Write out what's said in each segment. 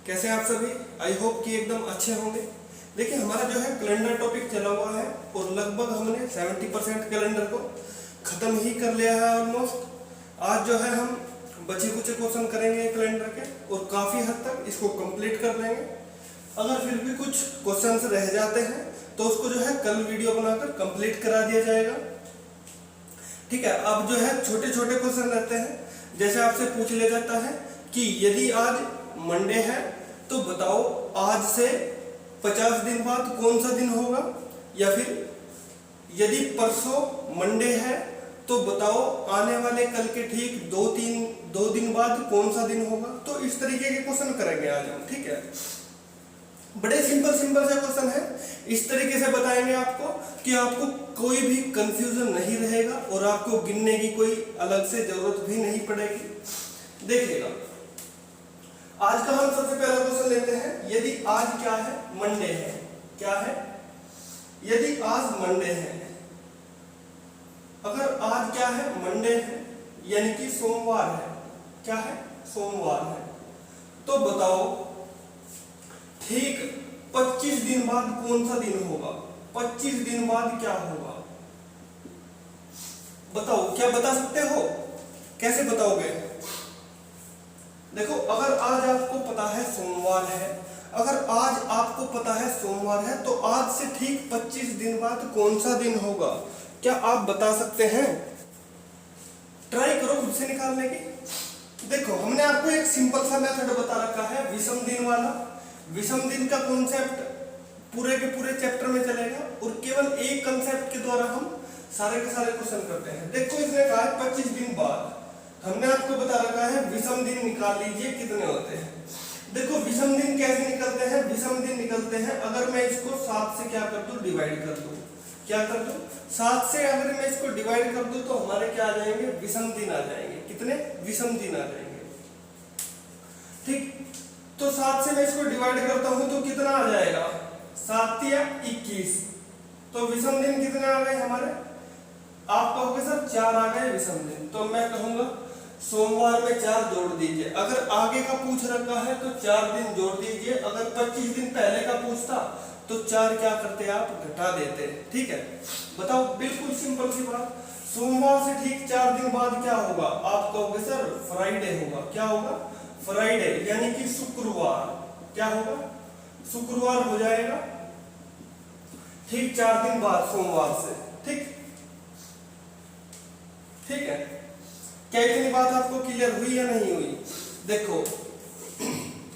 कैसे हैं आप सभी? आई होप कि एकदम अच्छे होंगे। देखिए हमारा जो है कैलेंडर टॉपिक चला हुआ है और लगभग हमने 70% कैलेंडर को ख़त्म ही कर लिया है ऑलमोस्ट। आज जो है हम बचे कुछ क्वेश्चन करेंगे कैलेंडर के और काफ़ी हद तक इसको कंप्लीट कर लेंगे। अगर फिर भी कुछ क्वेश्चंस रह जाते हैं तो उसको जो है कल वीडियो बनाकर कंप्लीट करा दिया जाएगा। ठीक है, अब जो है छोटे छोटे क्वेश्चन रहते हैं। जैसे आपसे पूछ लिया जाता है कि यदि आज मंडे है तो बताओ आज से 50 दिन बाद कौन सा दिन होगा, या फिर यदि परसों मंडे है तो बताओ आने वाले कल के ठीक 2 दिन बाद कौन सा दिन होगा। तो इस तरीके के क्वेश्चन करेंगे आज हम। ठीक है, बड़े सिंपल से क्वेश्चन है। इस तरीके से बताएंगे आपको कि आपको कोई भी कंफ्यूजन नहीं रहेगा और आपको गिनने की कोई अलग से जरूरत भी नहीं पड़ेगी। देखिएगा, आज का हम सबसे पहला क्वेश्चन लेते हैं। यदि आज क्या है? मंडे है। क्या है? यदि आज मंडे है, अगर आज क्या है? मंडे है, यानी कि सोमवार है। क्या है? सोमवार है। तो बताओ ठीक 25 दिन बाद कौन सा दिन होगा? 25 दिन बाद क्या होगा? बताओ, क्या बता सकते हो? कैसे बताओगे? देखो, अगर आज आपको पता है सोमवार है, अगर आज आपको पता है सोमवार है तो आज से ठीक 25 दिन बाद कौन सा दिन होगा? क्या आप बता सकते हैं? ट्राई करो खुद से निकालने की। देखो, हमने आपको एक सिंपल सा मेथड बता रखा है, विषम दिन वाला। विषम दिन का कॉन्सेप्ट पूरे के पूरे चैप्टर में चलेगा और केवल एक कॉन्सेप्ट के द्वारा हम सारे के सारे क्वेश्चन करते हैं। देखो, इसने कहा है 25 दिन बाद। हमने आपको बता रखा है विषम दिन निकाल लीजिए कितने होते हैं। देखो, विषम दिन कैसे निकलते हैं? विषम दिन निकलते हैं अगर मैं इसको 7 से क्या कर दूं? डिवाइड कर दूं। क्या कर दूं? 7 से अगर मैं इसको डिवाइड कर दूं तो हमारे क्या आ जाएंगे? विषम दिन आ जाएंगे। कितने? विषम दिन आ जाएंगे। ठीक, तो 7 से मैं इसको डिवाइड करता हूं तो कितना आ जाएगा? 7 या 21। तो विषम दिन कितने आ गए हमारे? आप कहोगे सर 4 आ गए विषम दिन। तो मैं कहूंगा सोमवार में 4 जोड़ दीजिए। अगर आगे का पूछ रखा है तो 4 दिन जोड़ दीजिए। अगर 25 दिन पहले का पूछता तो 4 क्या करते? आप घटा देते। ठीक है, बताओ, बिल्कुल सिंपल सी बात। सोमवार से ठीक 4 दिन बाद क्या होगा? आप कहोगे सर फ्राइडे होगा। क्या होगा? फ्राइडे, यानी कि शुक्रवार। क्या होगा? शुक्रवार हो जाएगा ठीक 4 दिन बाद सोमवार से। ठीक है, क्या इतनी बात आपको क्लियर हुई या नहीं हुई? देखो,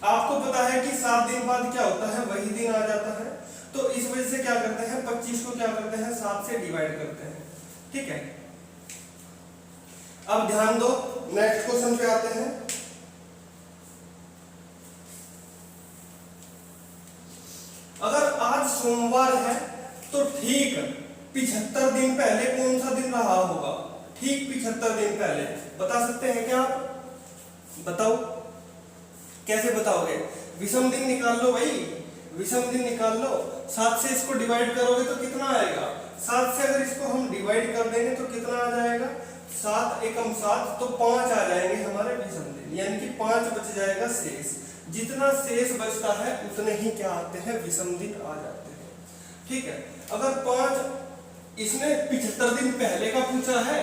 आपको पता है कि 7 दिन बाद क्या होता है? वही दिन आ जाता है। तो इस वजह से क्या करते हैं? 25 को क्या करते हैं? 7 से डिवाइड करते हैं। ठीक है, अब ध्यान दो, नेक्स्ट क्वेश्चन पे आते हैं। अगर आज सोमवार है तो ठीक 75 दिन पहले कौन सा दिन रहा होगा? ठीक 75 दिन पहले बता सकते हैं क्या आप? बताओ, कैसे बताओगे? विषम दिन निकाल लो भाई, विषम दिन निकाल लो। 7 से इसको डिवाइड करोगे तो कितना आएगा? 7 से अगर इसको हम डिवाइड कर देंगे तो कितना आ जाएगा? 7 एकम 7, तो 5 आ जाएंगे हमारे विषम दिन, यानी कि 5 बच जाएगा शेष। जितना शेष बचता है उतने ही क्या आते हैं? विषम दिन आ जाते हैं। ठीक है, अगर 5 इसने 75 दिन पहले का पूछा है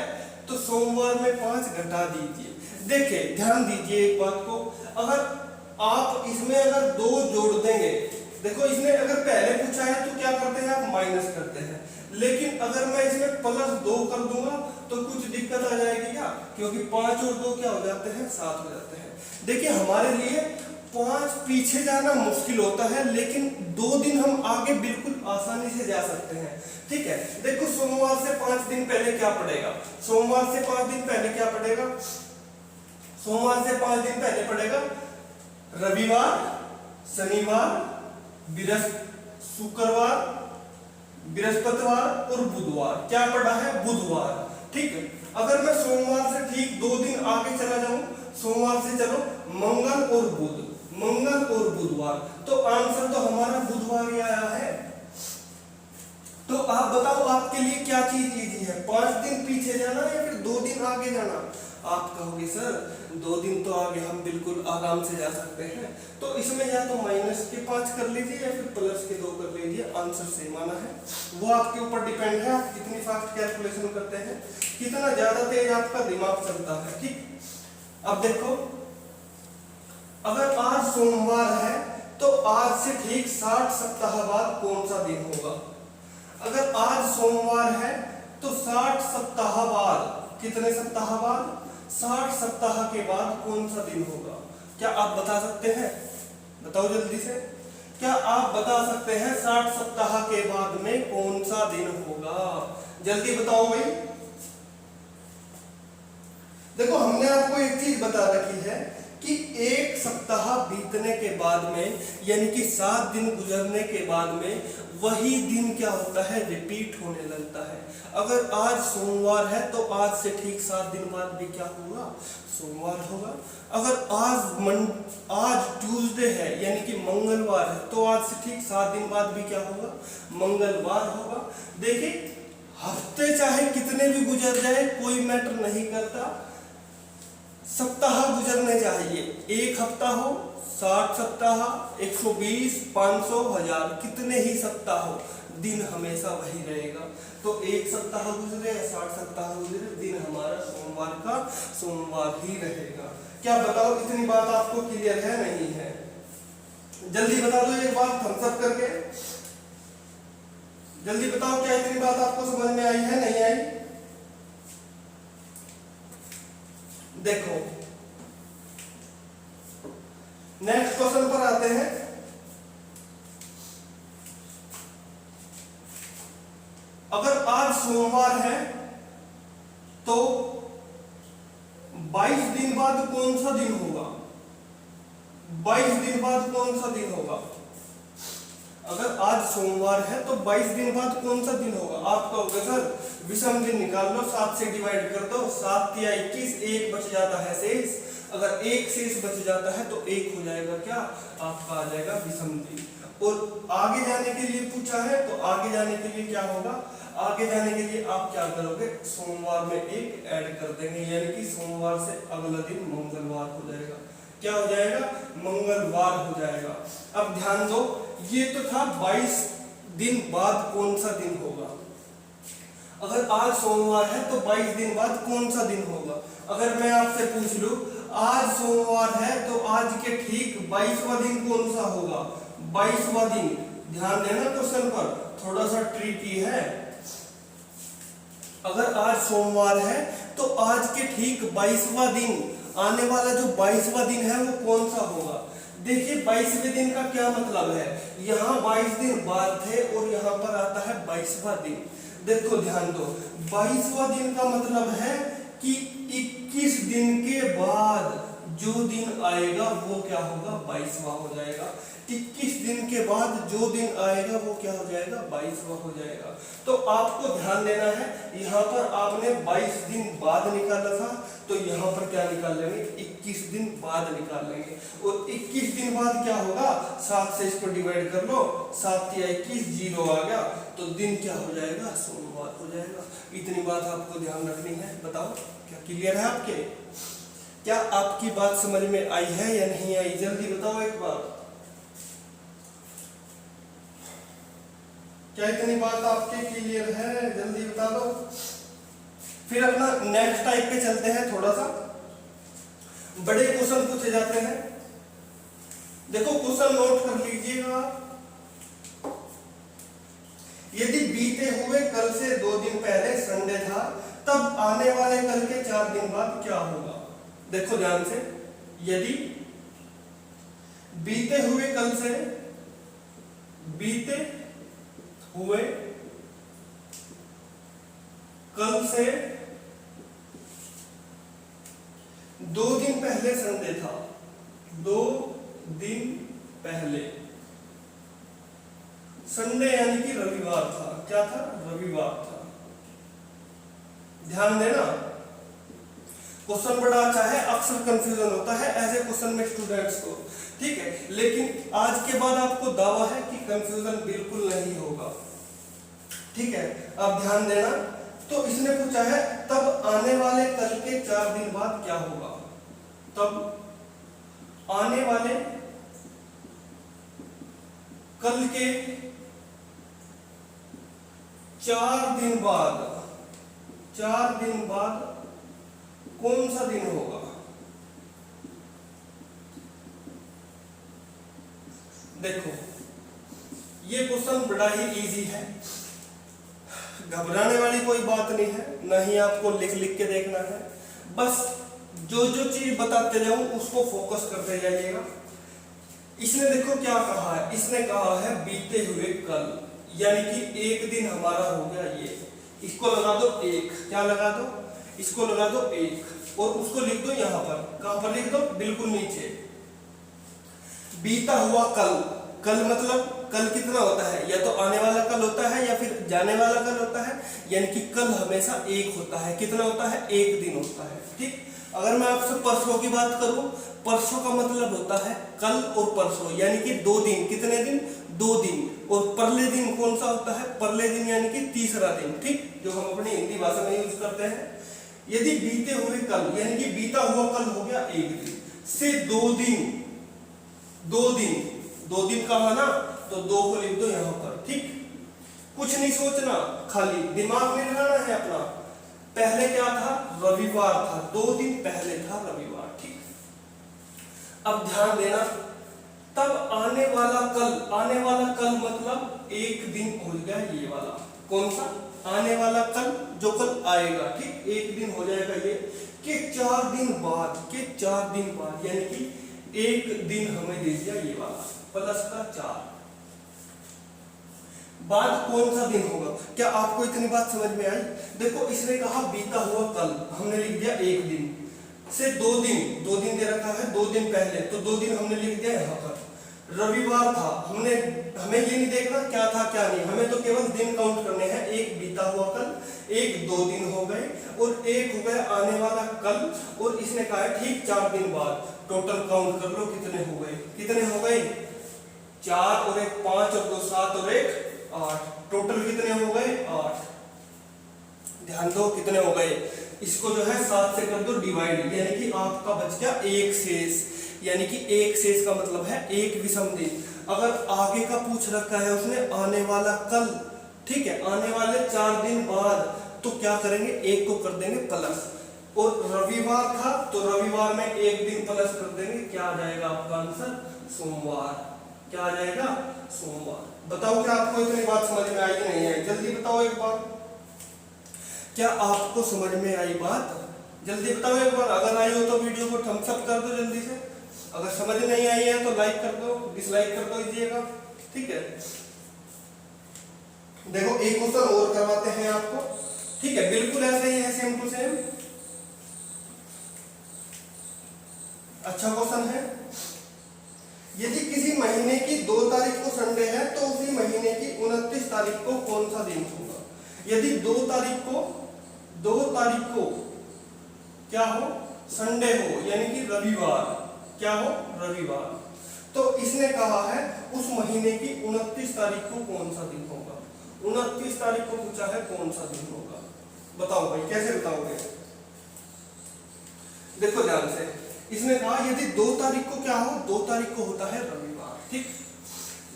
तो सोमवार में 5 घटा दीजिए। देखिए, ध्यान दीजिए एक बात को, अगर आप इसमें अगर 2 जोड़ देंगे, देखो इसने अगर पहले पूछा है तो क्या करते हैं? आप माइनस करते हैं। लेकिन अगर मैं इसमें +2 कर दूंगा तो कुछ दिक्कत आ जाएगी क्या? क्योंकि 5 और 2 क्या हो जाते हैं? 7 हो जाते हैं। देखिए, हमारे लिए 5 पीछे जाना मुश्किल होता है, लेकिन 2 दिन हम आगे बिल्कुल आसानी से जा सकते हैं। ठीक है, देखो, सोमवार से 5 दिन पहले क्या पड़ेगा? सोमवार से 5 दिन पहले क्या पड़ेगा? सोमवार से 5 दिन पहले पड़ेगा रविवार, शनिवार, शुक्रवार, बृहस्पतिवार और बुधवार। क्या पड़ा है? बुधवार। ठीक है, अगर मैं सोमवार से ठीक 2 दिन आगे चला जाऊं, सोमवार से चलो मंगल और बुध, मंगल और बुधवार, तो आंसर तो हमारा बुधवार ही आया है। तो आप बताओ आपके लिए क्या चीज इजी है, 5 दिन पीछे जाना या फिर 2 दिन आगे जाना? आप कहोगे सर 2 दिन तो आगे हम बिल्कुल आराम से जा सकते हैं, तो इसमें या तो -5 कर लीजिए या फिर +2 कर लीजिए, आंसर सेम आना है। वो आपके ऊपर डिपेंड है, आप कितनी फास्ट कैलकुलेशन करते हैं, कितना ज्यादा तेज आपका दिमाग चलता है। ठीक, अब देखो अगर आज सोमवार है तो आज से ठीक 60 सप्ताह बाद कौन सा दिन होगा? अगर आज सोमवार है तो 60 सप्ताह बाद, कितने सप्ताह बाद? 60 सप्ताह के बाद कौन सा दिन होगा? क्या आप बता सकते हैं? बताओ जल्दी से, क्या आप बता सकते हैं 60 सप्ताह के बाद में कौन सा दिन होगा? जल्दी बताओ भाई। देखो हमने आपको एक चीज बता रखी है कि 1 सप्ताह बीतने के बाद में, यानी कि 7 दिन गुजरने के बाद में वही दिन क्या होता है, रिपीट होने लगता है। अगर आज सोमवार है तो आज से ठीक 7 दिन बाद भी क्या होगा, सोमवार होगा। अगर आज ट्यूसडे है यानी कि मंगलवार है तो आज से ठीक 7 दिन बाद भी क्या होगा, मंगलवार होगा। देखिए हफ्ते चाहे कितने भी गुजर जाए कोई मैटर नहीं करता, सप्ताह गुजरने चाहिए। 1 हफ्ता हो, 60 सप्ताह, 120, 500, 1000, कितने ही सप्ताह हो, दिन हमेशा वही रहेगा। तो 1 सप्ताह गुजरे या 60 सप्ताह गुजरे, दिन हमारा सोमवार का सोमवार ही रहेगा। क्या बताओ इतनी बात आपको क्लियर है नहीं है? जल्दी बता दो एक बार थम्स अप करके, जल्दी बताओ क्या इतनी बात आपको समझ में आई है नहीं आई? देखो नेक्स्ट क्वेश्चन पर आते हैं। अगर आज सोमवार है तो 22 दिन बाद कौन सा दिन होगा? 22 दिन बाद कौन सा दिन होगा? अगर आज सोमवार है तो 22 दिन बाद कौन सा दिन होगा? आप कहोगे सर विषम दिन निकाल लो, 7 से डिवाइड कर दो, 7 या 21, 1 बच जाता है शेष। अगर 1 शेष बच जाता है तो 1 हो जाएगा क्या, आपका आ जाएगा विषम दिन। और आगे जाने के लिए पूछा है तो आगे जाने के लिए क्या होगा, आगे जाने के लिए आप क्या करोगे, सोमवार में 1 ऐड कर देंगे, यानी कि सोमवार से अगला दिन मंगलवार हो जाएगा। क्या हो जाएगा, मंगलवार हो जाएगा। अब ध्यान दो, ये तो था 22 दिन बाद कौन सा दिन होगा। अगर आज सोमवार है तो 22 दिन बाद कौन सा दिन होगा। अगर मैं आपसे पूछ लूं आज सोमवार है तो आज के ठीक 22वां दिन कौन सा होगा, 22वां दिन। ध्यान देना क्वेश्चन पर, थोड़ा सा ट्रिकी है। अगर आज सोमवार है तो आज के ठीक 22वां दिन, आने वाला जो 22वां दिन है वो कौन सा होगा। देखिए 22वें दिन का क्या मतलब है, यहाँ 22 दिन बाद थे और यहाँ पर आता है 22वां दिन। देखो ध्यान दो, 22वां दिन का मतलब है कि 21 दिन के बाद जो दिन आएगा वो क्या होगा, 22वां हो जाएगा। 21 दिन के बाद जो दिन आएगा वो क्या हो जाएगा, 22वां हो जाएगा। तो आपको ध्यान देना है, यहाँ पर आपने 22 दिन बाद निकाला था तो यहाँ पर क्या निकाल लेंगे, 21 दिन बाद निकाल लेंगे। और 21 दिन बाद क्या होगा, 7 से इसको डिवाइड कर लो, 7 या 21, 0 आ गया तो दिन क्या हो जाएगा, सोमवार हो जाएगा। इतनी बात आपको ध्यान रखनी है। बताओ क्या क्लियर है आपके, क्या आपकी बात समझ में आई है या नहीं आई, जल्दी बताओ एक बार। क्या इतनी बात आपके क्लियर है, जल्दी बता दो। फिर अपना नेक्स्ट टाइप पे चलते हैं, थोड़ा सा बड़े क्वेश्चन पूछे जाते हैं। देखो क्वेश्चन नोट कर लीजिएगा आप। यदि बीते हुए कल से 2 दिन पहले संडे था तब आने वाले कल के 4 दिन बाद क्या होगा। देखो ध्यान से, यदि बीते हुए कल से, बीते हुए कल से 2 दिन पहले संडे था, 2 दिन पहले संडे यानी कि रविवार था, क्या था, रविवार था। ध्यान देना, क्वेश्चन बड़ा अच्छा है, अक्सर कंफ्यूजन होता है ऐसे क्वेश्चन में स्टूडेंट्स को, ठीक है। लेकिन आज के बाद आपको दावा है कि कंफ्यूजन बिल्कुल नहीं होगा। ठीक है, अब ध्यान देना। तो इसने पूछा है तब आने वाले कल के 4 दिन बाद क्या होगा। तब आने वाले कल के 4 दिन बाद, 4 दिन बाद कौन सा दिन होगा। देखो ये क्वेश्चन बड़ा ही इजी है, घबराने वाली कोई बात नहीं है, ना ही आपको लिख लिख के देखना है, बस जो जो चीज बताते जाऊं उसको फोकस करते जाइएगा। इसने देखो क्या कहा है, इसने कहा है बीते हुए कल, यानी कि एक दिन हमारा हो गया ये, इसको लगा दो एक, क्या लगा दो, इसको लगा दो एक, और उसको लिख दो यहां पर, कहां पर लिख दो, बिल्कुल नीचे। बीता हुआ कल, कल मतलब कल कितना होता है, या तो आने वाला कल होता है या फिर जाने वाला कल होता है, यानी कि कल हमेशा एक होता है, कितना होता है, एक दिन होता है। ठीक, अगर मैं आपसे परसों की बात करूं, परसों का मतलब होता है कल और परसों, यानी कि 2 दिन, कितने दिन, 2 दिन, और परले दिन कौन सा होता है, परले दिन यानी कि तीसरा दिन, ठीक, जो हम अपनी हिंदी भाषा में यूज करते हैं। यदि बीते हुए कल यानी कि बीता हुआ कल हो गया एक दिन, से 2 दिन, 2 दिन, 2 दिन कहा ना, तो 2 को लिख दो यहां पर। ठीक, कुछ नहीं सोचना, खाली दिमाग में लगाना है अपना। पहले क्या था, रविवार था, 2 दिन पहले था रविवार। ठीक, अब ध्यान देना, तब आने वाला कल, आने वाला कल मतलब एक दिन हो गया ये वाला, कौन सा, आने वाला कल, जो कल आएगा। ठीक, एक दिन हो जाएगा ये, के 4 दिन बाद, के 4 दिन बाद, यानी कि एक दिन हमें दे दिया ये वाला, प्लस का 4 बाद कौन सा दिन होगा। क्या आपको इतनी बात समझ में आई। देखो इसने कहा बीता हुआ कल, हमने लिख दिया एक दिन, से 2 दिन, 2 दिन दे रखा है 2 दिन पहले, तो 2 दिन हमने लिख दिया यहाँ पर। रविवार था, हमें ये नहीं देखना क्या था क्या नहीं, हमें तो केवल दिन काउंट करने हैं। एक बीता हुआ कल, एक 2 दिन हो गए, और एक हो गया आने वाला कल, और इसने कहा है ठीक 4 दिन बाद। टोटल काउंट कर लो कितने हो गए, कितने हो गए, 4 और 1 5 और 2 7 और 1 8, टोटल कितने हो गए 8। ध्यान दो कितने हो गए, इसको जो है 7 से कर दो डिवाइड, यानी कि आपका बच गया एक शेष, यानी कि एक शेष का मतलब है एक विषम दिन। अगर आगे का पूछ रखा है उसने आने वाला कल, ठीक है, आने वाले 4 दिन बाद, तो क्या करेंगे, एक को कर देंगे प्लस, और रविवार था तो रविवार में एक दिन प्लस कर देंगे, क्या आ जाएगा आपका आंसर, सोमवार। क्या आ जाएगा, सोमवार। बताओ क्या आपको इतनी बात समझ में आई कि नहीं आई, जल्दी बताओ एक बार, क्या आपको समझ में आई बात, जल्दी बताओ एक बार। अगर आई हो तो वीडियो को थम्स अप कर दो जल्दी से, अगर समझ नहीं आई है तो लाइक कर दो, डिसलाइक कर दो दीजिएगा, ठीक है। देखो एक क्वेश्चन और करवाते हैं आपको, ठीक है, बिल्कुल ऐसे ही है, सेम टू सेम, अच्छा क्वेश्चन है। यदि किसी महीने की 2 तारीख को संडे है तो उसी महीने की 29 तारीख को कौन सा दिन होगा। यदि 2 तारीख को क्या हो, संडे हो, यानी कि रविवार, क्या हो, रविवार, तो इसने कहा है उस महीने की 29 तारीख को कौन सा दिन होगा। 29 तारीख को पूछा है कौन सा दिन होगा, बताओ भाई कैसे बताओगे। देखो ध्यान से, इसने कहा यदि 2 तारीख को क्या हो, 2 तारीख को होता है रविवार। ठीक,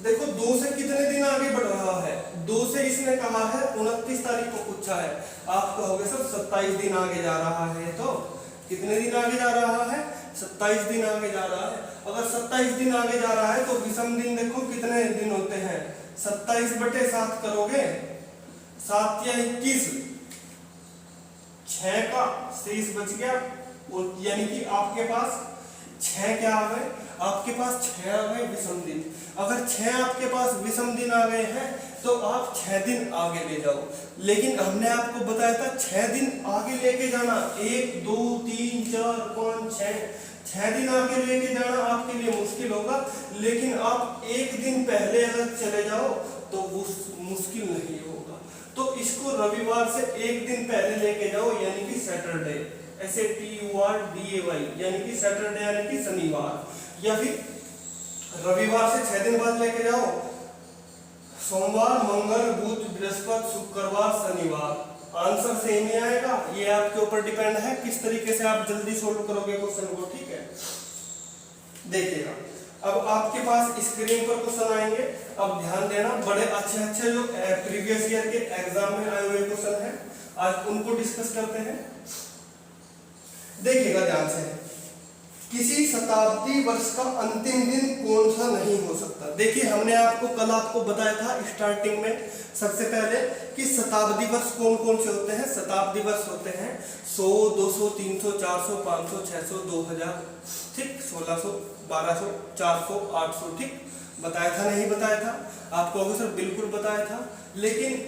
देखो 2 से कितने दिन आगे बढ़ रहा है, 2 से इसने कहा है 29 तारीख को पूछा है, आप कहोगे सर 27 दिन आगे जा रहा है, तो कितने दिन आगे जा रहा है, 27 दिन आगे जा रहा है। अगर 27 दिन आगे जा रहा है तो विषम दिन देखो कितने दिन होते हैं, 27/7 करोगे, 7 या 21, 6 का शेष बच गया, और यानी कि आपके पास 6 क्या आ गए, आपके पास 6 आ गए विषम दिन। अगर 6 आपके पास विषम दिन आ गए हैं तो आप 6 दिन आगे ले जाओ, लेकिन हमने आपको बताया था 6 दिन आगे लेके जाना, 1 2 3 4 5 6 दिन आगे लेके जाना आपके लिए मुश्किल होगा, लेकिन आप एक दिन पहले अगर चले जाओ तो वो मुश्किल नहीं होगा। तो इसको रविवार से एक दिन पहले लेके जाओ, यानी कि सैटरडे, SATURDAY, यानी कि सैटरडे यानी कि शनिवार, या फिर रविवार से 6 दिन बाद लेके जाओ, सोमवार, मंगल, बुध, बृहस्पति, शुक्रवार, शनिवार। आंसर सेम ही आएगा। ये आपके ऊपर डिपेंड है किस तरीके से आप जल्दी सोल्व करोगे क्वेश्चन को, ठीक है। देखिएगा, अब आपके पास स्क्रीन पर क्वेश्चन आएंगे। अब ध्यान देना, बड़े अच्छे अच्छे जो प्रीवियस ईयर के एग्जाम में आए हुए क्वेश्चन हैं, आज उनको डिस्कस करते हैं। देखिएगा ध्यान से, किसी शताब्दी वर्ष का अंतिम दिन कौन सा नहीं हो सकता। देखिए, हमने आपको कल बताया था स्टार्टिंग में सबसे पहले कि शताब्दी वर्ष कौन कौन से होते हैं। शताब्दी वर्ष होते हैं 100, 200, 300, 400, 500, 600, 2000, ठीक, 1600, 1200, 400, 800, ठीक। बताया था नहीं बताया था? आपको अगर सर बिल्कुल बताया था, लेकिन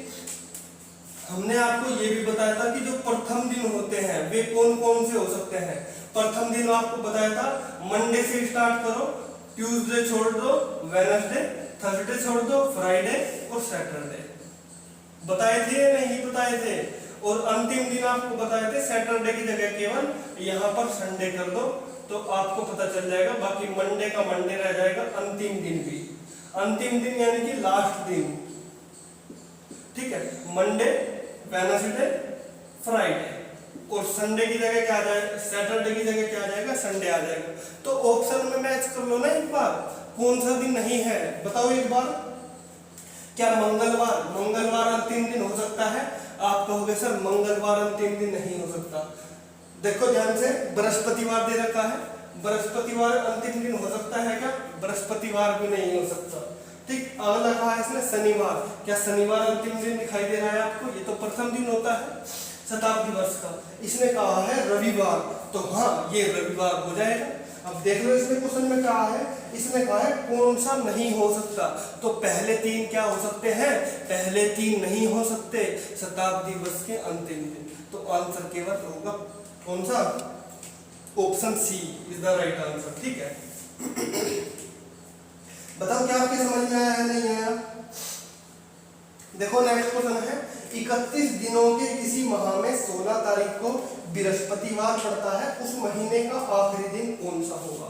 हमने आपको ये भी बताया था कि जो प्रथम दिन होते हैं वे कौन कौन से हो सकते हैं। प्रथम दिन आपको बताया था मंडे से स्टार्ट करो, ट्यूसडे छोड़ दो, वेडनेसडे, थर्सडे छोड़ दो, फ्राइडे और सैटरडे। बताए थे या नहीं बताए थे? और अंतिम दिन आपको बताए थे सैटरडे की जगह केवल यहाँ पर संडे कर दो, तो आपको पता चल जाएगा। बाकी मंडे का मंडे रह जाएगा, अंतिम दिन भी। अंतिम दिन यानी कि लास्ट दिन, ठीक है। मंडे, वेडनेसडे, फ्राइडे और संडे की जगह क्या आ जाएगा, सैटरडे की जगह क्या आ जाएगा, संडे आ जाएगा। तो ऑप्शन में मैच कर लो ना एक बार, कौन सा दिन नहीं है बताओ एक बार। क्या मंगलवार? मंगलवार अंतिम दिन हो सकता है? आप कहोगे सर मंगलवार अंतिम दिन नहीं हो सकता। देखो ध्यान से, बृहस्पतिवार दे रखा है, बृहस्पतिवार अंतिम दिन हो सकता है क्या? बृहस्पतिवार भी नहीं हो सकता, ठीक। अगला कहा है इसने शनिवार। क्या शनिवार अंतिम दिन दिखाई दे रहा है आपको? ये तो प्रथम दिन होता है शताब्दी वर्ष का। इसने कहा है रविवार, तो हाँ ये रविवार हो जाएगा। अब देख लो इसने क्वेश्चन में कहा है, इसने कहा है कौन सा नहीं हो सकता, तो पहले तीन क्या हो सकते हैं? पहले तीन नहीं हो सकते शताब्दी वर्ष के अंतिम दिन। तो आंसर केवल होगा कौन सा? Option C is the right answer, ठीक है। बताओ क्या आपके समझ में आया है नहीं आया? देखो नेक्स्ट क्वेश्चन है, 31 दिनों के किसी माह में 16 तारीख को बृहस्पतिवार पड़ता है, उस महीने का आखिरी दिन कौन सा होगा?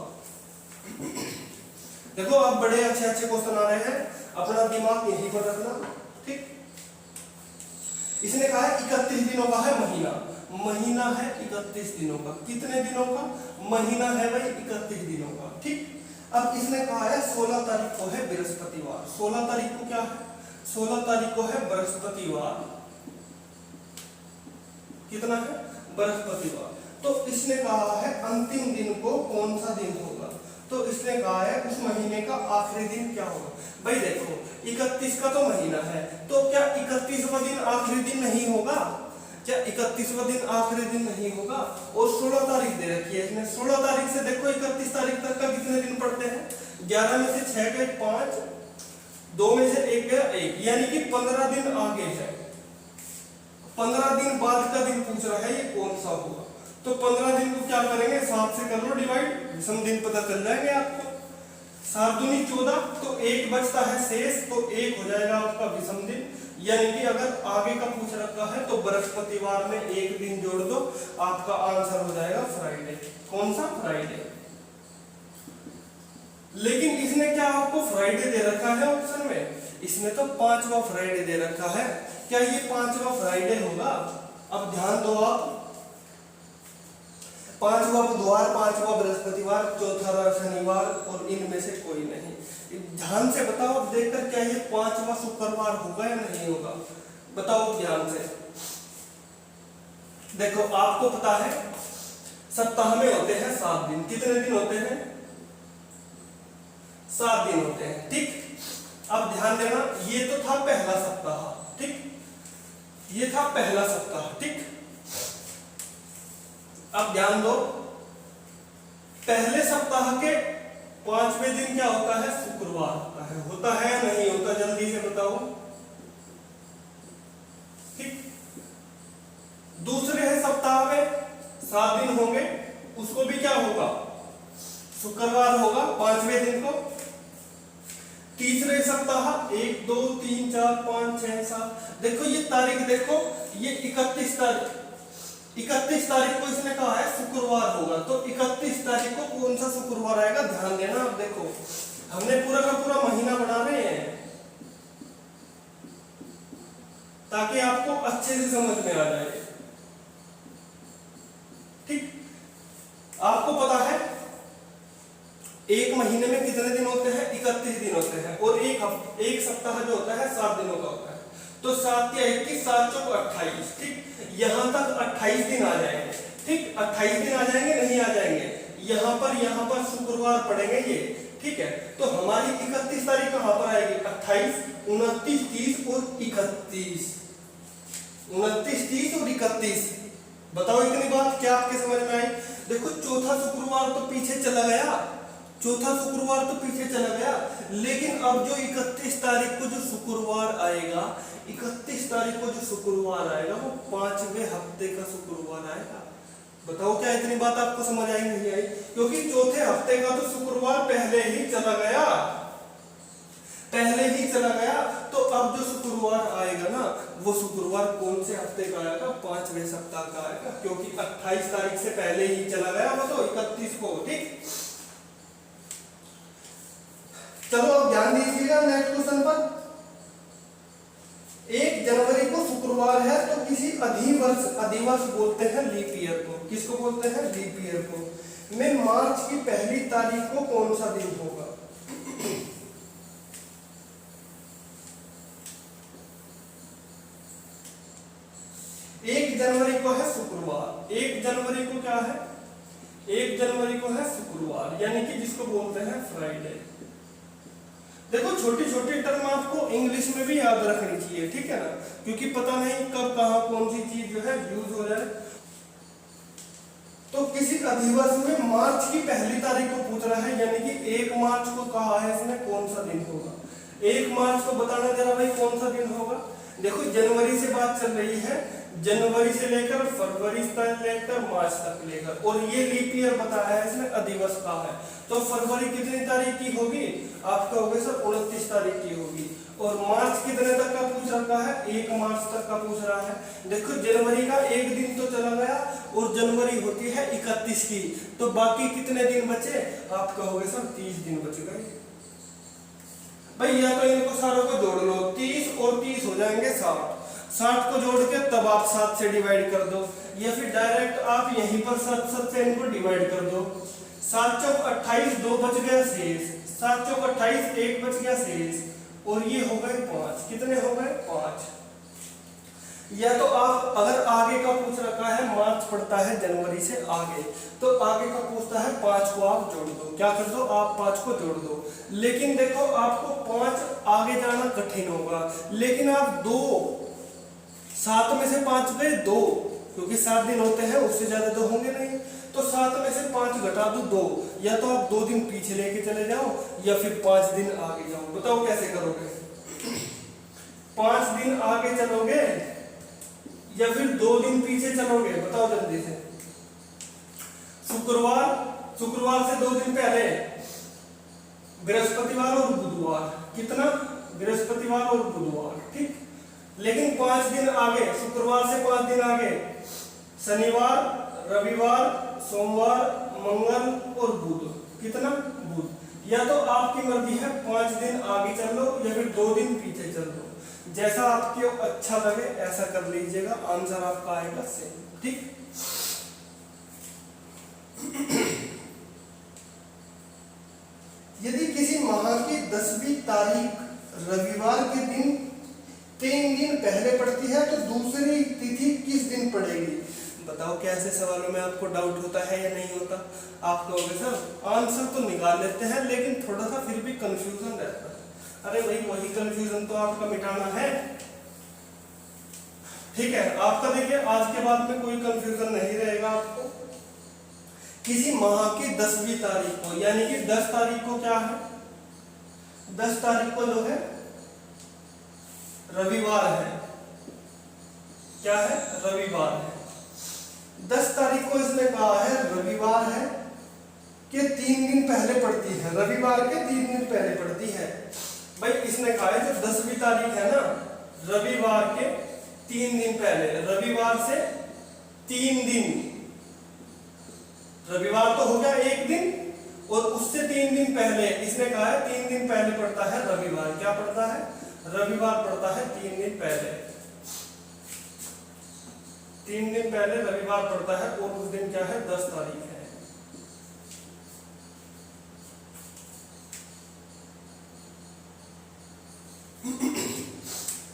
देखो आप बड़े अच्छे अच्छे क्वेश्चन आ रहे हैं, अपना दिमाग यहीं पर रखना, ठीक। इसने कहा है 31 दिनों का है महीना, महीना है 31 दिनों का। कितने दिनों का? महीना है भाई 31 दिनों का, ठीक। अब इसने कहा है 16 तारीख को है बृहस्पतिवार। 16 तारीख को क्या है? 16 तारीख को है बृहस्पतिवार। कितना है? बृहस्पतिवार। तो इसने कहा है अंतिम दिन को कौन सा दिन होगा, तो इसने कहा है उस महीने का आखिरी दिन क्या होगा। भाई देखो 31 का तो महीना है, तो क्या 31वां दिन आखिरी दिन नहीं होगा? क्या 31वां दिन आखिरी दिन नहीं होगा? और 16 तारीख दे रखी है इसने, 16 तारीख से देखो 31 तारीख तक का कितने दिन पड़ते हैं? 11 में से 6 गए 5, 2 में से 1 गया 1, यानी कि 15 दिन आगे है। 15 दिन बाद का दिन पूछ रहा है, ये कौन सा होगा? तो 15 दिन को क्या करेंगे, 7 से कर लो डिवाइड, विषम दिन पता चल जाएंगे आपको। 7 दूनी 14, तो 1 बचता है शेष, तो 1 हो जाएगा आपका विषम दिन। यानी कि अगर आगे का पूछ रखा है तो बृहस्पतिवार में 1 दिन जोड़ दो, आपका आंसर हो जाएगा फ्राइडे। कौन सा? फ्राइडे। लेकिन इसने क्या आपको फ्राइडे दे रखा है ऑप्शन में? इसने तो 5वां फ्राइडे दे रखा है। क्या ये 5वां फ्राइडे होगा? अब ध्यान दो आप, 5वां बुधवार, 5वां बृहस्पतिवार, 4था शनिवार और इनमें से कोई नहीं। ध्यान से बताओ अब देखकर, क्या ये 5वां शुक्रवार होगा या नहीं होगा? बताओ ध्यान से। देखो आपको पता है सप्ताह में होते हैं 7 दिन। कितने दिन होते हैं? 7 दिन होते हैं, ठीक। अब ध्यान देना, ये तो था पहला सप्ताह, ठीक। ये था पहला सप्ताह, ठीक। अब ध्यान दो, पहले सप्ताह के 5वें दिन क्या होता है? शुक्रवार होता है या नहीं होता? जल्दी से बताओ, ठीक। दूसरे सप्ताह में 7 दिन होंगे, उसको भी क्या होगा? शुक्रवार होगा 5वें दिन को। तीसरे सप्ताह 1 2 3 4 5 6 7, देखो ये तारीख देखो, ये 31 तारीख, 31 तारीख को इसने कहा है शुक्रवार होगा, तो 31 तारीख को कौन सा शुक्रवार आएगा? ध्यान देना। अब देखो हमने पूरा का पूरा महीना बना रहे हैं, ताकि आपको अच्छे से समझ में आ जाए। ठीक, आपको पता है एक महीने में कितने दिन होते हैं? 31 दिन होते हैं। और एक सप्ताह जो होता है 7 दिनों का होता है। तो 7 या 21, 7 चौक 28। ठीक, यहां तक 28 दिन आ जाएंगे। ठीक, 28 दिन आ जाएंगे, नहीं आ जाएंगे? यहाँ पर शुक्रवार पड़ेंगे ये। ठीक है, तो हमारी 31 तारीख कहां पर आएगी? 28, 29, 30 और 31। 29, 30 और 31। बताओ इतनी बात क्या आपके समझ में आई? देखो चौथा शुक्रवार तो पीछे चला गया, लेकिन अब जो 31 तारीख को जो शुक्रवार आएगा, 31 तारीख को जो शुक्रवार आएगा वो 5वें हफ्ते का शुक्रवार आएगा। बताओ क्या इतनी बात आपको समझ आई नहीं आई? क्योंकि चौथे हफ्ते का तो शुक्रवार पहले ही चला गया, तो अब जो शुक्रवार आएगा ना, वो शुक्रवार कौन से हफ्ते का आएगा? 5वें सप्ताह का आएगा, क्योंकि 28 तारीख से पहले ही चला गया वो तो 31 को। ठीक, चलो अब ध्यान दीजिएगा नेक्स्ट क्वेश्चन पर। 1 जनवरी को शुक्रवार है तो किसी अधिवर्ष बोलते हैं लीप ईयर को। किसको बोलते हैं? लीप ईयर को। में मार्च की पहली तारीख को कौन सा दिन होगा? 1 जनवरी को है शुक्रवार। 1 जनवरी को क्या है? 1 जनवरी को है शुक्रवार, यानी कि जिसको बोलते हैं फ्राइडे। देखो छोटी छोटी टर्म आपको इंग्लिश में भी याद रखनी चाहिए, ठीक है ना, क्योंकि पता नहीं कब कहां कौन सी चीज जो है यूज हो जाए। तो किसी अधिवर्ष में मार्च की पहली तारीख को पूछ रहा है, यानी कि 1 मार्च को कहा है इसने कौन सा दिन होगा। 1 मार्च को बताना जरा भाई कौन सा दिन होगा। देखो जनवरी से बात चल रही है, जनवरी से लेकर फरवरी तक लेकर मार्च तक लेकर, और ये लीप ईयर बताया है इसमें अधिवर्ष का है। तो फरवरी कितनी तारीख की होगी? आपका होगा सर 29 तारीख की होगी। और मार्च कितने तक का पूछ रखा है? 1 मार्च तक का पूछ रहा है। देखो जनवरी का 1 दिन तो चला गया, और जनवरी होती है 31 की, तो बाकी कितने दिन बचे? आपका होगा सर 30 दिन बच गए भाई। या तो इनको सारों को जोड़ लो, 30 और 30 हो जाएंगे 60। 60 को जोड़ के तब आप 7 से डिवाइड कर दो, या फिर डायरेक्ट आप यहीं पर 7 से इनको डिवाइड कर दो। 7 चौक 28, 2 बच गया शेष। 7 चौक 28, 1 बच गया शेष, और ये हो गए 5। कितने हो गए? 5। या तो आप अगर आगे का पूछ रखा है, मार्च पड़ता है जनवरी से आगे, तो आगे का पूछता है 5 को आप जोड़ दो। क्या कर दो? आप 5 को जोड़ दो। लेकिन देखो आपको 5 आगे जाना कठिन होगा, लेकिन आप 2, 7 में से 5 गए 2, क्योंकि 7 दिन होते हैं, उससे ज्यादा तो होंगे नहीं। तो 7 में से 5 घटा दो 2, या तो आप 2 दिन पीछे लेके चले जाओ, या फिर 5 दिन आगे जाओ। बताओ कैसे करोगे? 5 दिन आगे चलोगे या फिर 2 दिन पीछे चलोगे? बताओ जल्दी से। शुक्रवार से 2 दिन पहले बृहस्पतिवार और बुधवार। कितना? बृहस्पतिवार और बुधवार। ठीक, लेकिन 5 दिन आगे, शुक्रवार से 5 दिन आगे, शनिवार, रविवार, सोमवार, मंगल और बुध। कितना? बुध। या तो आपकी मर्जी है 5 दिन आगे चल लो, या फिर 2 दिन पीछे चल लो, जैसा आपको अच्छा लगे ऐसा कर लीजिएगा, आंसर आपका आएगा सेम। ठीक, यदि किसी माह की 10वीं तारीख रविवार के दिन 3 दिन पहले पड़ती है तो दूसरी तिथि किस दिन पड़ेगी? बताओ कैसे सवालों में आपको डाउट होता है या नहीं होता? आप कहोगे सर आंसर तो निकाल लेते हैं, लेकिन थोड़ा सा फिर भी कंफ्यूजन रहता है। अरे भाई वही कंफ्यूजन तो आपका मिटाना है। ठीक है, आपका देखिए आज के बाद में कोई कंफ्यूजन नहीं रहेगा आपको। किसी माह की 10वीं तारीख को, यानी कि 10 तारीख को क्या है? 10 तारीख को जो है रविवार है। क्या है? रविवार है। 10 तारीख को इसने कहा है रविवार है कि 3 दिन पहले पड़ती है। रविवार के 3 दिन पहले पड़ती है। भाई इसने कहा है जो 10वीं तारीख है ना, रविवार के 3 दिन पहले, रविवार से 3 दिन, रविवार तो हो गया 1 दिन, और उससे 3 दिन पहले इसने कहा है 3 दिन पहले पड़ता है रविवार। क्या पड़ता है? रविवार पड़ता है 3 दिन पहले। 3 दिन पहले रविवार पड़ता है और उस दिन क्या है 10 तारीख है।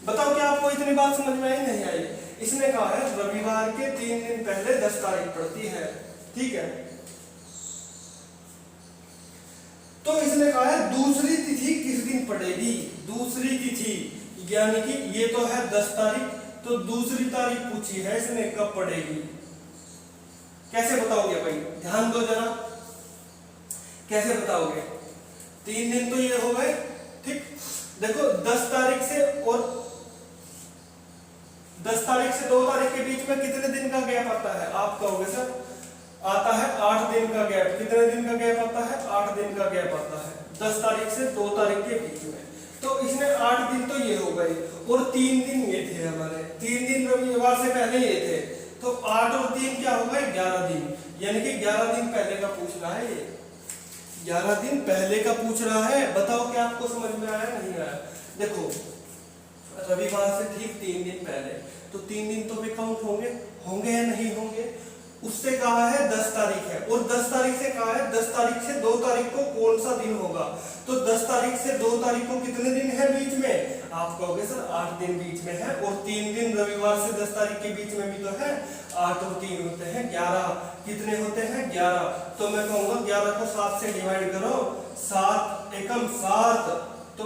बताओ क्या आपको इतनी बात समझ में आई नहीं आई? इसने कहा है रविवार के 3 दिन पहले 10 तारीख पड़ती है, ठीक है। तो इसने कहा है दूसरी तिथि किस दिन पड़ेगी, दूसरी तिथि यानी कि ये तो है 10 तारीख, तो दूसरी तारीख पूछी है इसने कब पड़ेगी। कैसे बताओगे भाई, ध्यान दो जरा, कैसे बताओगे? 3 दिन तो ये हो गए, ठीक। देखो 10 तारीख से और 10 तारीख से 2 तारीख के बीच में कितने दिन का गैप आता है? आप कहोगे सर आता है 8 दिन का गैप। कितने दिन का गैप आता है? 8 दिन का गैप आता है 10 तारीख से 2 तारीख के बीच में। तो इसने 8 दिन तो ये हो गए और 3 दिन ये थे हमारे, 3 दिन रविवार से पहले ये थे, तो 8 और 3 क्या हो गए 11 दिन, यानी कि 11 दिन पहले का पूछ रहा है ये, 11 दिन पहले का पूछ रहा है। बताओ क्या आपको समझ में आया नहीं आया? देखो रविवार से ठीक 3 दिन पहले, तो 3 दिन तो भी काउंट होंगे, होंगे या नहीं होंगे? उससे कहा है 10 तारीख है और 10 तारीख से कहा है 10 तारीख से 2 तारीख को कौन सा दिन होगा, तो 10 तारीख से 2 तारीख को कितने दिन है बीच में? आप कहोगे सर 8 दिन बीच में है, और 3 दिन रविवार से 10 तारीख के बीच में भी तो है, 8 और 3 होते हैं 11। कितने होते हैं 11। तो मैं कहूंगा 11 को 7 से डिवाइड करो, 7 एकम 7, तो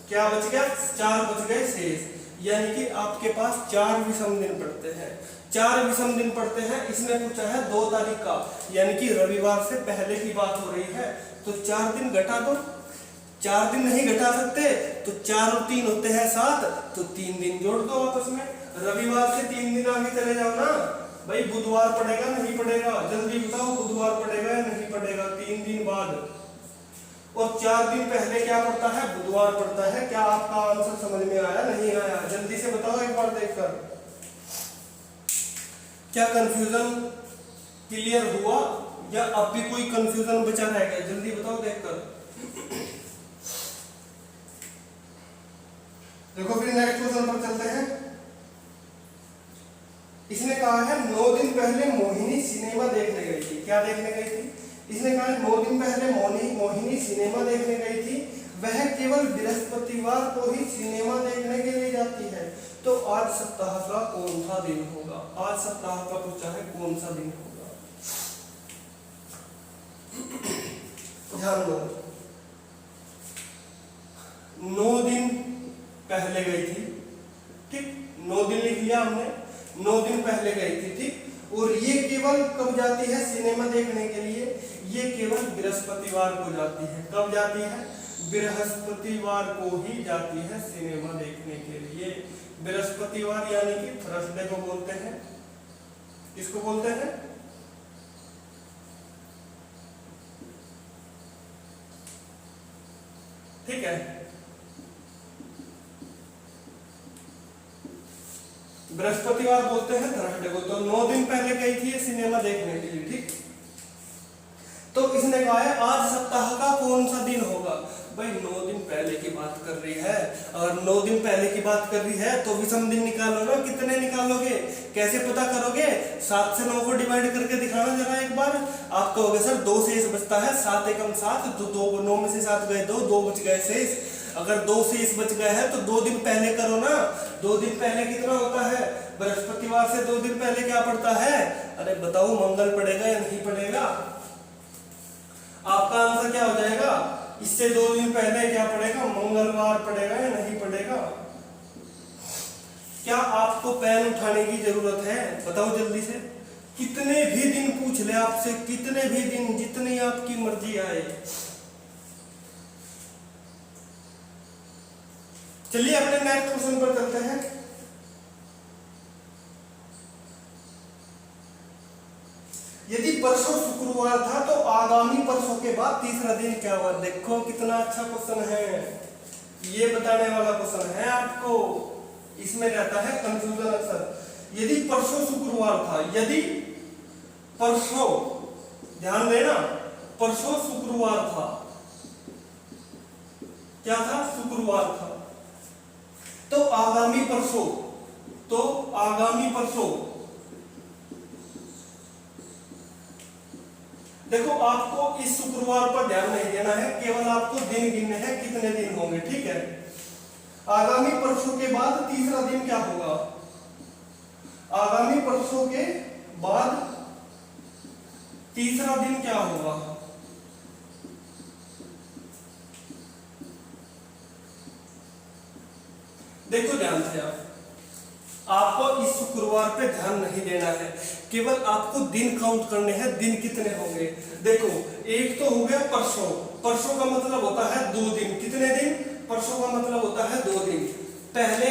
क्या बच गया? 4 बच गए शेष, यानी कि आपके पास 4 विषम दिन पड़ते हैं, 4 विषम दिन पड़ते हैं। इसने पूछा है 2 तारीख का, यानी कि रविवार से पहले की बात हो रही है, तो 4 दिन घटा दो। 4 दिन नहीं घटा सकते, तो 4 और 3 होते हैं 7, तो 3 दिन जोड़ दो आपस में। रविवार से 3 दिन आगे चले जाओ ना भाई, बुधवार पड़ेगा नहीं पड़ेगा? जल्दी बताओ, बुधवार पड़ेगा या नहीं पड़ेगा? 3 दिन बाद, और 4 दिन पहले क्या पड़ता है? बुधवार पड़ता है। क्या आपका आंसर समझ में आया नहीं आया? जल्दी से बताओ एक बार देखकर, क्या कंफ्यूजन क्लियर हुआ या अब भी कोई कंफ्यूजन बचा रह गया? जल्दी बताओ देखकर। देखो फिर नेक्स्ट क्वेश्चन पर चलते हैं। इसने कहा है 9 दिन पहले मोहिनी सिनेमा देखने गई थी। क्या देखने गई थी? इसने कहा 9 दिन पहले मोहिनी सिनेमा देखने गई थी, वह केवल बृहस्पतिवार को ही सिनेमा देखने के लिए जाती है, तो आज सप्ताह का कौन सा दिन होगा? आज सप्ताह का पूछा है कौन सा दिन होगा? ध्यान दो, 9 दिन पहले गई थी, ठीक, 9 दिन लिख लिया हमने, 9 दिन पहले गई थी, ठीक। और ये केवल कब जाती है सिनेमा देखने के लिए? ये केवल बृहस्पतिवार को जाती है। कब जाती है? बृहस्पतिवार को ही जाती है सिनेमा देखने के लिए। बृहस्पतिवार यानी कि थर्सडे को बोलते हैं। किसको बोलते हैं? ठीक है, बृहस्पतिवार बोलते हैं थर्सडे को। तो 9 दिन पहले गई थी सिनेमा देखने के लिए, ठीक। तो इसने कहा है आज सप्ताह का कौन सा दिन होगा? भाई 9 दिन पहले की बात कर रही है, और 9 दिन पहले की बात कर रही है तो विषम दिन निकालो ना। कितने निकालोगे? कैसे पता करोगे? 7 से 9 को डिवाइड करके दिखाना जरा एक बार। आप कहोगे सर 2 शेष बचता है, 7 एकम 7, तो 2 9 में से 7 गए 2 बच गए शेष। अगर 2 शेष बच गए हैं तो 2 दिन पहले करो ना। 2 दिन पहले कितना होता है? बृहस्पतिवार से 2 दिन पहले क्या पड़ता है? अरे बताओ मंगल पड़ेगा या नहीं पड़ेगा? आपका आंसर क्या हो जाएगा? इससे 2 दिन पहले क्या पड़ेगा? मंगलवार पड़ेगा या नहीं पड़ेगा? क्या आपको पेन उठाने की जरूरत है? बताओ जल्दी से। कितने भी दिन पूछ ले आपसे, कितने भी दिन, जितनी आपकी मर्जी आए। चलिए अपने नेक्स्ट क्वेश्चन पर चलते हैं। यदि परसों शुक्रवार था तो आगामी परसों के बाद तीसरा दिन क्या हुआ? देखो कितना अच्छा क्वेश्चन है, ये बताने वाला क्वेश्चन है आपको। इसमें रहता है कंफ्यूजन अक्सर। यदि परसों शुक्रवार था, यदि परसों, ध्यान देना, परसों शुक्रवार था, क्या था? शुक्रवार था। तो आगामी परसों, तो आगामी परसों देखो आपको इस शुक्रवार पर ध्यान नहीं देना है, केवल आपको दिन गिनने हैं कितने दिन होंगे, ठीक है। आगामी परसों के बाद तीसरा दिन क्या होगा, आगामी परसों के बाद तीसरा दिन क्या होगा, देखो ध्यान से आपको इस शुक्रवार पे ध्यान नहीं देना है, केवल आपको दिन काउंट करने हैं, दिन कितने होंगे। देखो एक तो हो गया परसों, परसों का मतलब होता है 2 दिन, कितने दिन, परसों का मतलब होता है 2 दिन। पहले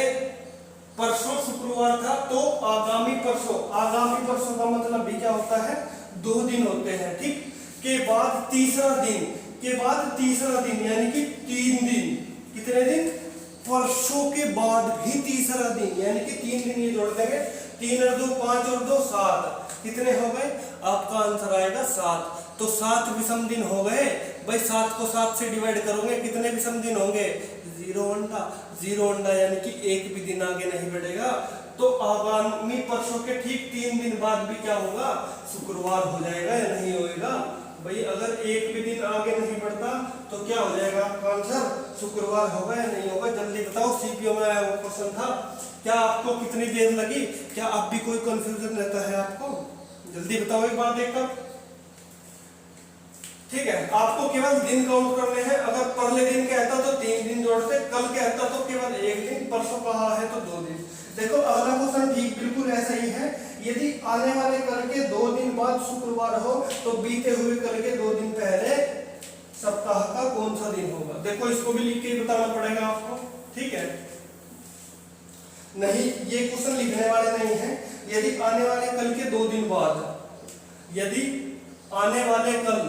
परसों शुक्रवार था तो आगामी परसों, आगामी परसों का मतलब भी क्या होता है, 2 दिन होते हैं, ठीक। के बाद तीसरा दिन, के बाद तीसरा दिन यानी कि 3 दिन, कितने दिन, परसों के बाद भी तीसरा दिन यानी कि 3 दिन, ये जोड़ देंगे, 3 और 2 5 और 2 7, कितने हो गए, आपका आंसर आएगा 7। तो 7 विषम दिन हो गए भाई, 7 को 7 से डिवाइड करोगे कितने विषम दिन होंगे, 0 अंडा, 0 अंडा यानी कि एक भी दिन आगे नहीं बढ़ेगा। तो आगामी परसों के ठीक 3 दिन बाद भी क्या होगा, शुक्रवार हो जाएगा या नहीं होएगा भाई। अगर एक भी दिन आगे नहीं बढ़ता तो क्या हो जाएगा आपका आंसर, शुक्रवार होगा या नहीं होगा, जल्दी बताओ। सीपीओ में आया वो क्वेश्चन था, क्या आपको कितनी देर लगी, क्या आप भी कोई कंफ्यूजन रहता है आपको, जल्दी बताओ एक बार देखकर, ठीक है। आपको केवल दिन काउंट करने हैं, अगर पहले दिन कहता तो 3 दिन जोड़ते, कल कहता तो केवल 1 दिन, परसों कहा है तो 2 दिन। देखो अगला क्वेश्चन ठीक बिल्कुल ऐसा ही है, यदि आने वाले कल के 2 दिन बाद शुक्रवार हो तो बीते हुए कल के 2 दिन पहले सप्ताह का कौन सा दिन होगा। देखो इसको भी लिख के बताना पड़ेगा आपको, ठीक है। नहीं ये क्वेश्चन लिखने वाले नहीं है, यदि आने वाले कल के 2 दिन बाद, यदि आने वाले कल,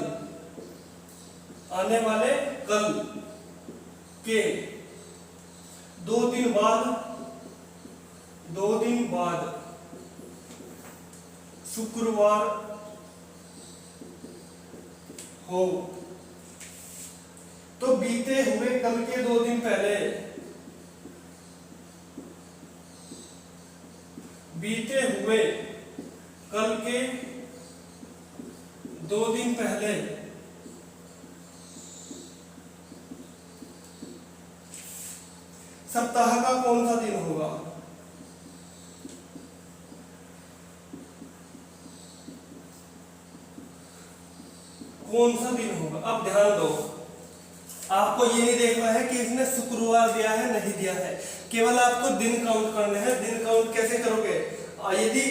आने वाले कल के 2 दिन बाद, 2 दिन बाद शुक्रवार हो तो बीते हुए कल के 2 दिन पहले, बीते हुए कल के 2 दिन पहले सप्ताह का कौन सा दिन होगा। कौन सा दिन होगा, अब ध्यान दो, आपको ये नहीं देखना है कि इसने शुक्रवार दिया है नहीं दिया है, केवल आपको दिन काउंट करने हैं। दिन काउंट कैसे करोगे, यदि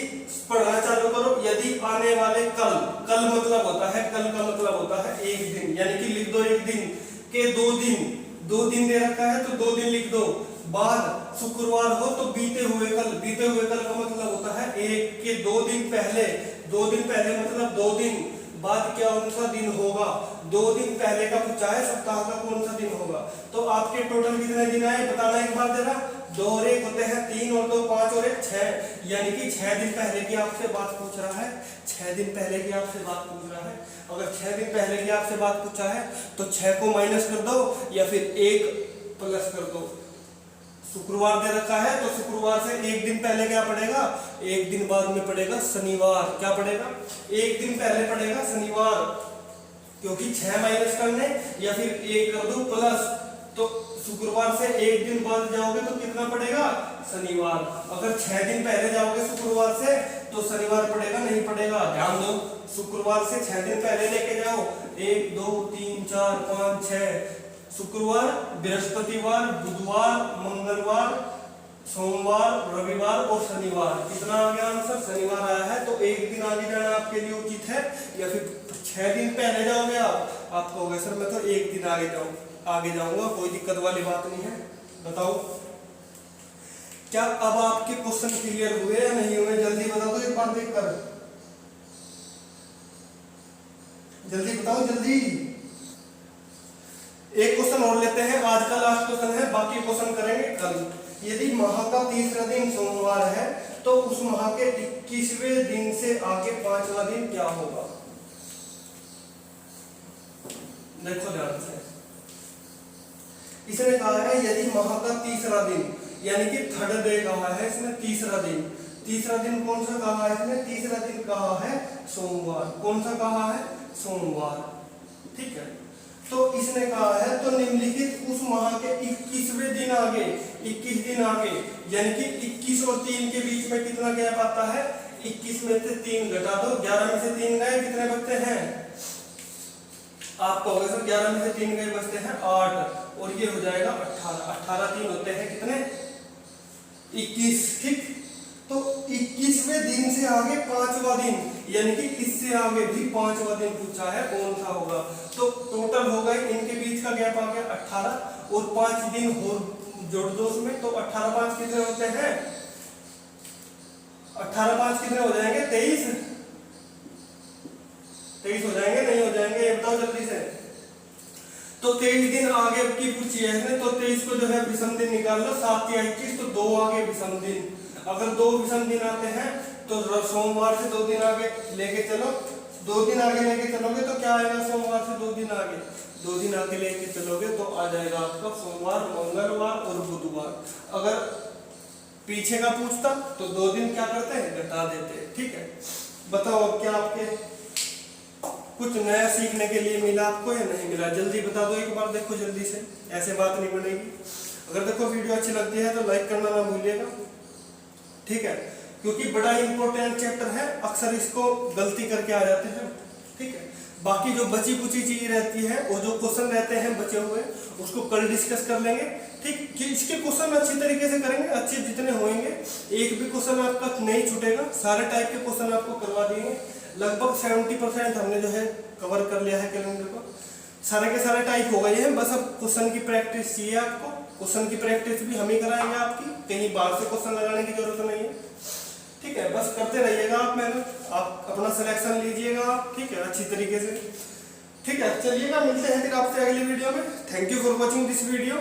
पढ़ना चालू करो, यदि आने वाले कल, कल मतलब होता है, कल का मतलब होता है 1 दिन, यानी कि लिख दो 1 दिन के 2 दिन, 2 दिन दे रखा है तो 2 दिन लिख दो, बाद शुक्रवार हो तो बीते हुए कल, बीते हुए कल का मतलब होता है 1 के 2 दिन पहले, 2 दिन पहले मतलब 2 दिन बाद क्या कौन सा दिन होगा, 2 दिन पहले का पूछा है, सप्ताह का कौन सा दिन होगा। तो आपके टोटल कितने दिन आए बताना एक बार जरा, 2 और 1 होते हैं 3 और 2 5 और 1 6, यानी कि 6 दिन पहले की आपसे बात पूछ रहा है, 6 दिन पहले की आपसे बात पूछ रहा है। अगर 6 दिन पहले की आपसे बात पूछा है तो 6 को माइनस कर दो या फिर 1 प्लस कर दो। शुक्रवार दे रखा है तो शुक्रवार से 1 दिन पहले क्या पड़ेगा, 1 दिन बाद में पड़ेगा शनिवार, क्या पड़ेगा 1 दिन पहले पड़ेगा शनिवार, क्योंकि 6 माइनस करने या फिर 1 कर दो प्लस, तो शुक्रवार से 1 दिन बाद जाओगे तो कितना पड़ेगा शनिवार। अगर 6 दिन पहले जाओगे शुक्रवार से तो शनिवार पड़ेगा नहीं पड़ेगा, ध्यान दो। शुक्रवार से 6 दिन पहले लेके जाओ, 1 2 3 4 5 6, शुक्रवार, बृहस्पतिवार, बुधवार, मंगलवार, सोमवार, रविवार और शनिवार, कितना आ गया आंसर, शनिवार आया है। तो 1 दिन आगे जाना आपके लिए उचित है, या फिर 6 दिन पहले जाओगे आप कहोगे सर मैं तो 1 दिन आगे जाऊंगा, कोई दिक्कत वाली बात नहीं है। बताओ क्या अब आपके क्वेश्चन क्लियर हुए या नहीं हुए, जल्दी बताओ तो एक बार देखकर, जल्दी बताओ जल्दी। एक क्वेश्चन और लेते हैं, आज का लास्ट क्वेश्चन है, बाकी क्वेश्चन करेंगे कल। यदि माह का तीसरा दिन सोमवार है तो उस माह के 21वें दिन से आगे 5वां दिन क्या होगा। देखो ध्यान से, इसने कहा है यदि माह का तीसरा दिन, यानी कि थर्ड डे कहा है इसने, तीसरा दिन, तीसरा दिन कौन सा कहा है इसने? तीसरा दिन कहा है सोमवार। कौन सा कहा है? सोमवार। ठीक है, तो इसने कहा है तो निम्नलिखित उस माह के 21वें दिन आगे, 21 दिन आगे, यानी कि 21 और 3 के बीच में कितना गैप आता है? 21 में से 3 घटा दो, 11 में से 3 गए, कितने बचते हैं? आप कहोगे सर 11 में से 3 गए, बचते हैं 8, और ये हो जाएगा 18। 18 3 होते हैं कितने? 21। ठीक, तो 21वें दिन से आगे 5वां दिन, यानी कि इससे आगे भी 5वां दिन पूछा है, कौन सा होगा? तो टोटल हो गए, इनके बीच का गैप आ गया 18, और 5 दिन और जोड़ दो उसमें, तो 18 5 कितने होते हैं? 18 5 कितने हो जाएंगे? 23। 23 हो जाएंगे, नहीं हो जाएंगे? ये बताओ जल्दी से। तो 23 दिन आगे की पूछी है इसने, तो 23 को जो है विषम दिन निकाल लो, 7 या 21, तो 2 आगे विषम दिन। अगर 2 विषम दिन आते हैं तो सोमवार से 2 दिन आगे लेके चलो, 2 दिन आगे लेके चलोगे तो क्या आएगा? सोमवार से 2 दिन आगे, 2 दिन आगे लेके चलोगे तो आ जाएगा आपका सोमवार, मंगलवार और बुधवार। अगर पीछे का पूछता तो 2 दिन क्या करते हैं? घटा देते हैं। ठीक है, बताओ अब क्या आपके कुछ नया सीखने के लिए मिला आपको या नहीं मिला? जल्दी बता दो एक बार, देखो जल्दी से, ऐसे बात नहीं बनेगी। अगर देखो वीडियो अच्छी लगती है तो लाइक करना ना भूलिएगा। ठीक है, क्योंकि बड़ा इंपॉर्टेंट चैप्टर है, अक्सर इसको गलती करके आ जाते हैं। ठीक है, बाकी जो बची कुची चीज रहती है, वो जो क्वेश्चन रहते हैं बचे हुए, उसको कल डिस्कस कर लेंगे। ठीक, कि इसके क्वेश्चन अच्छी तरीके से करेंगे, अच्छे जितने होंगे, एक भी क्वेश्चन आपका नहीं छूटेगा, सारे टाइप के क्वेश्चन आपको करवा देंगे। लगभग 70% हमने जो है कवर कर लिया है कैलेंडर को, सारे के सारे टाइप हो गए हैं। बस अब क्वेश्चन की प्रैक्टिस चाहिए आपको, क्वेश्चन की प्रैक्टिस भी हम ही कराएंगे आपकी, कहीं बाहर से क्वेश्चन लगाने की जरूरत नहीं है। ठीक है, बस करते रहिएगा आप मेहनत, आप अपना सिलेक्शन लीजिएगा आप, ठीक है, अच्छी तरीके से। ठीक है, चलिएगा, मिलते हैं फिर आपसे अगली वीडियो में। Thank you for watching this video.